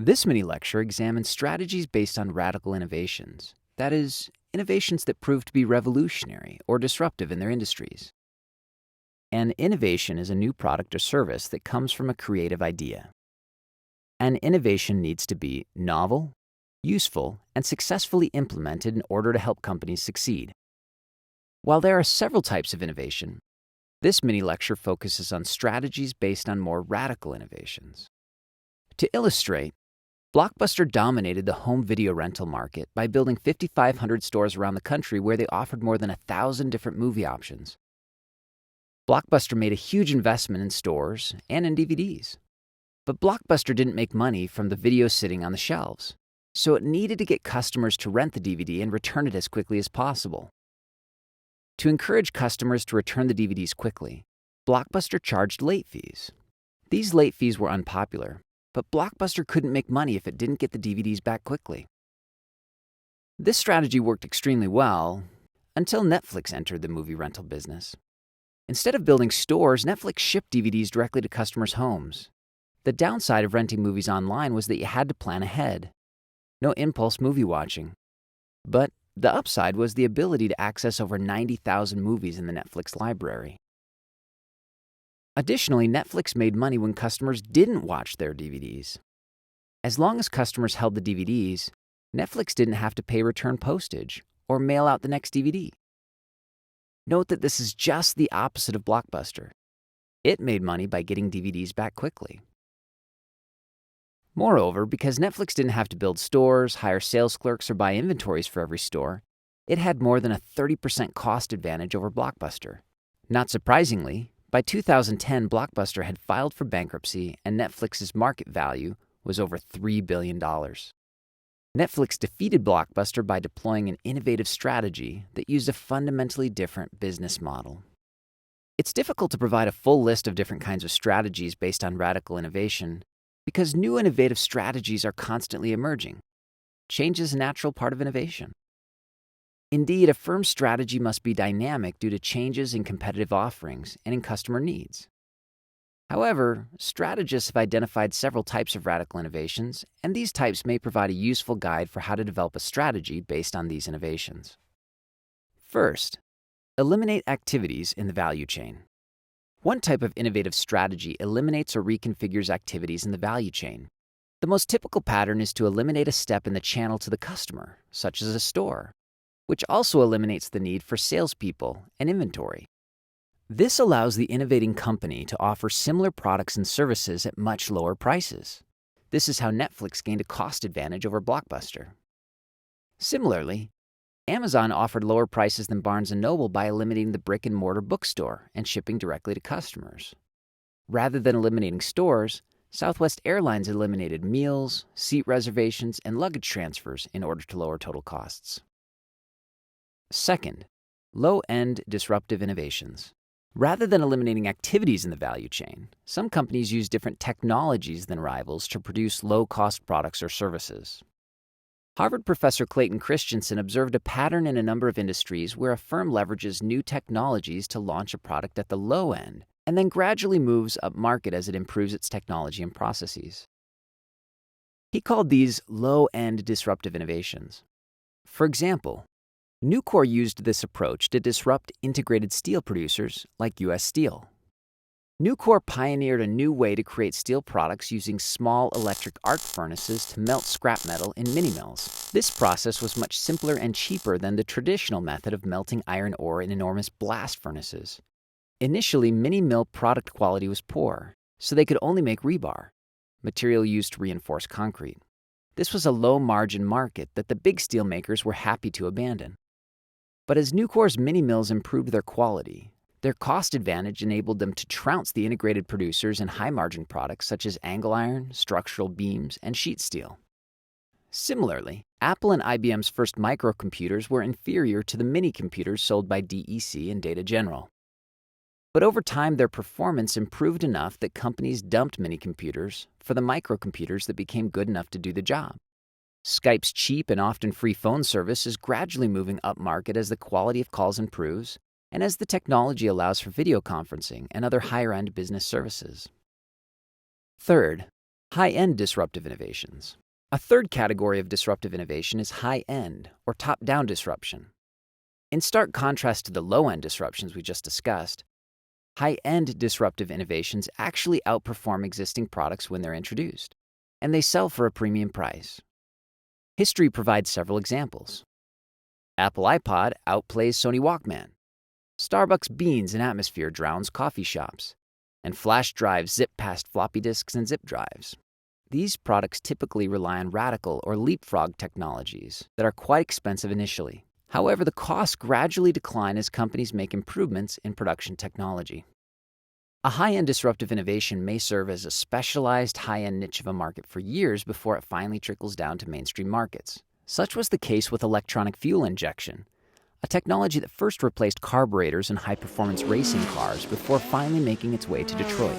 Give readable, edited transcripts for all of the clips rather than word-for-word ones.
This mini lecture examines strategies based on radical innovations, that is, innovations that prove to be revolutionary or disruptive in their industries. An innovation is a new product or service that comes from a creative idea. An innovation needs to be novel, useful, and successfully implemented in order to help companies succeed. While there are several types of innovation, this mini lecture focuses on strategies based on more radical innovations. To illustrate, Blockbuster dominated the home video rental market by building 5,500 stores around the country where they offered more than 1,000 different movie options. Blockbuster made a huge investment in stores and in DVDs. But Blockbuster didn't make money from the video sitting on the shelves, so it needed to get customers to rent the DVD and return it as quickly as possible. To encourage customers to return the DVDs quickly, Blockbuster charged late fees. These late fees were unpopular, but Blockbuster couldn't make money if it didn't get the DVDs back quickly. This strategy worked extremely well until Netflix entered the movie rental business. Instead of building stores, Netflix shipped DVDs directly to customers' homes. The downside of renting movies online was that you had to plan ahead. No impulse movie watching. But the upside was the ability to access over 90,000 movies in the Netflix library. Additionally, Netflix made money when customers didn't watch their DVDs. As long as customers held the DVDs, Netflix didn't have to pay return postage or mail out the next DVD. Note that this is just the opposite of Blockbuster. It made money by getting DVDs back quickly. Moreover, because Netflix didn't have to build stores, hire sales clerks, or buy inventories for every store, it had more than a 30% cost advantage over Blockbuster. Not surprisingly, by 2010, Blockbuster had filed for bankruptcy and Netflix's market value was over $3 billion. Netflix defeated Blockbuster by deploying an innovative strategy that used a fundamentally different business model. It's difficult to provide a full list of different kinds of strategies based on radical innovation because new innovative strategies are constantly emerging. Change is a natural part of innovation. Indeed, a firm's strategy must be dynamic due to changes in competitive offerings and in customer needs. However, strategists have identified several types of radical innovations, and these types may provide a useful guide for how to develop a strategy based on these innovations. First, eliminate activities in the value chain. One type of innovative strategy eliminates or reconfigures activities in the value chain. The most typical pattern is to eliminate a step in the channel to the customer, such as a store, which also eliminates the need for salespeople and inventory. This allows the innovating company to offer similar products and services at much lower prices. This is how Netflix gained a cost advantage over Blockbuster. Similarly, Amazon offered lower prices than Barnes & Noble by eliminating the brick-and-mortar bookstore and shipping directly to customers. Rather than eliminating stores, Southwest Airlines eliminated meals, seat reservations, and luggage transfers in order to lower total costs. Second, low-end disruptive innovations. Rather than eliminating activities in the value chain, some companies use different technologies than rivals to produce low-cost products or services. Harvard professor Clayton Christensen observed a pattern in a number of industries where a firm leverages new technologies to launch a product at the low end and then gradually moves up market as it improves its technology and processes. He called these low-end disruptive innovations. For example, Nucor used this approach to disrupt integrated steel producers like U.S. Steel. Nucor pioneered a new way to create steel products using small electric arc furnaces to melt scrap metal in mini-mills. This process was much simpler and cheaper than the traditional method of melting iron ore in enormous blast furnaces. Initially, mini-mill product quality was poor, so they could only make rebar, material used to reinforce concrete. This was a low-margin market that the big steel makers were happy to abandon. But as Nucor's mini-mills improved their quality, their cost advantage enabled them to trounce the integrated producers in high-margin products such as angle iron, structural beams, and sheet steel. Similarly, Apple and IBM's first microcomputers were inferior to the mini-computers sold by DEC and Data General. But over time, their performance improved enough that companies dumped mini-computers for the microcomputers that became good enough to do the job. Skype's cheap and often free phone service is gradually moving upmarket as the quality of calls improves and as the technology allows for video conferencing and other higher-end business services. Third, High-end disruptive innovations. A third category of disruptive innovation is high-end or top-down disruption. In stark contrast to the low-end disruptions we just discussed, high-end disruptive innovations actually outperform existing products when they're introduced, and they sell for a premium price. History provides several examples. Apple iPod outplays Sony Walkman. Starbucks Beans and Atmosphere drowns coffee shops. And flash drives zip past floppy disks and zip drives. These products typically rely on radical or leapfrog technologies that are quite expensive initially. However, the costs gradually decline as companies make improvements in production technology. A high-end disruptive innovation may serve as a specialized high-end niche of a market for years before it finally trickles down to mainstream markets. Such was the case with electronic fuel injection, a technology that first replaced carburetors in high-performance racing cars before finally making its way to Detroit.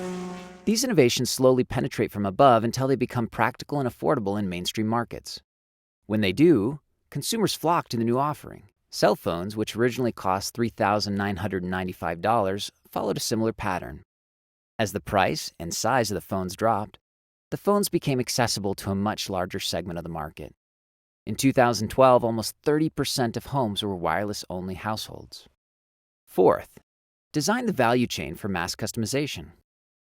These innovations slowly penetrate from above until they become practical and affordable in mainstream markets. When they do, consumers flock to the new offering. Cell phones, which originally cost $3,995, followed a similar pattern. As the price and size of the phones dropped, the phones became accessible to a much larger segment of the market. In 2012, almost 30% of homes were wireless-only households. Fourth, design the value chain for mass customization.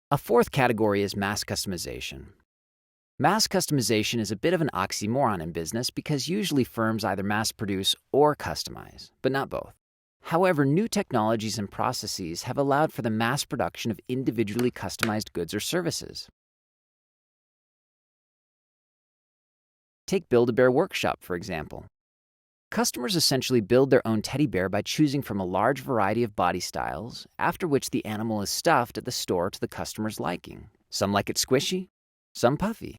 A fourth category is mass customization. Mass customization is a bit of an oxymoron in business because usually firms either mass produce or customize, but not both. However, new technologies and processes have allowed for the mass production of individually customized goods or services. Take Build-A-Bear Workshop, for example. Customers essentially build their own teddy bear by choosing from a large variety of body styles, after which the animal is stuffed at the store to the customer's liking. Some like it squishy, some puffy.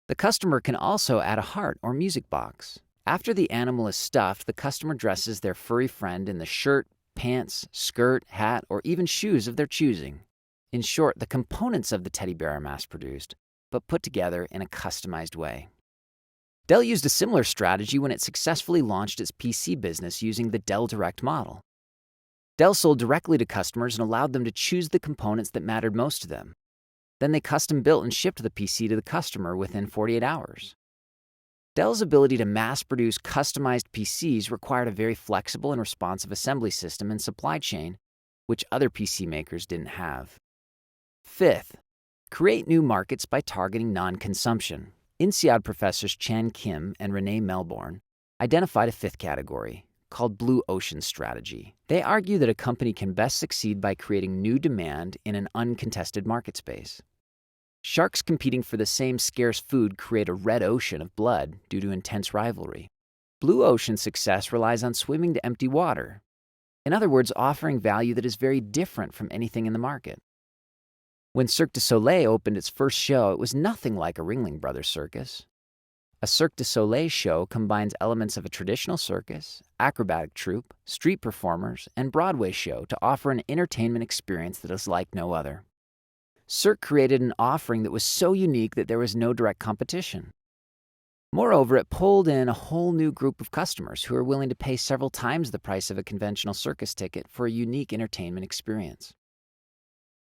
The customer can also add a heart or music box. After the animal is stuffed, the customer dresses their furry friend in the shirt, pants, skirt, hat, or even shoes of their choosing. In short, the components of the teddy bear are mass-produced, but put together in a customized way. Dell used a similar strategy when it successfully launched its PC business using the Dell Direct model. Dell sold directly to customers and allowed them to choose the components that mattered most to them. Then they custom-built and shipped the PC to the customer within 48 hours. Dell's ability to mass-produce customized PCs required a very flexible and responsive assembly system and supply chain, which other PC makers didn't have. Fifth, create new markets by targeting non-consumption. INSEAD professors Chan Kim and Renee Melbourne identified a fifth category, called Blue Ocean Strategy. They argue that a company can best succeed by creating new demand in an uncontested market space. Sharks competing for the same scarce food create a red ocean of blood due to intense rivalry. Blue ocean success relies on swimming to empty water. In other words, offering value that is very different from anything in the market. When Cirque du Soleil opened its first show, it was nothing like a Ringling Brothers circus. A Cirque du Soleil show combines elements of a traditional circus, acrobatic troupe, street performers, and Broadway show to offer an entertainment experience that is like no other. Cirque created an offering that was so unique that there was no direct competition. Moreover, it pulled in a whole new group of customers who are willing to pay several times the price of a conventional circus ticket for a unique entertainment experience.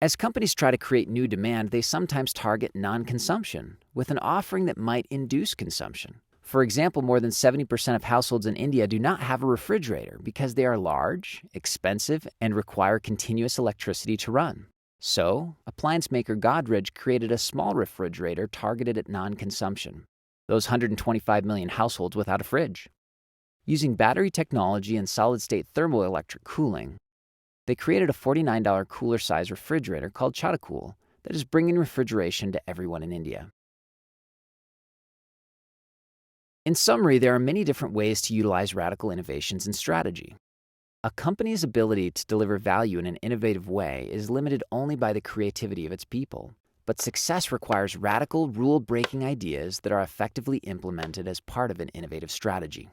As companies try to create new demand, they sometimes target non-consumption with an offering that might induce consumption. For example, more than 70% of households in India do not have a refrigerator because they are large, expensive, and require continuous electricity to run. So, appliance maker Godrej created a small refrigerator targeted at non-consumption, those 125 million households without a fridge. Using battery technology and solid-state thermoelectric cooling, they created a $49 cooler-size refrigerator called Chatacool that is bringing refrigeration to everyone in India. In summary, there are many different ways to utilize radical innovations in strategy. A company's ability to deliver value in an innovative way is limited only by the creativity of its people, but success requires radical, rule-breaking ideas that are effectively implemented as part of an innovative strategy.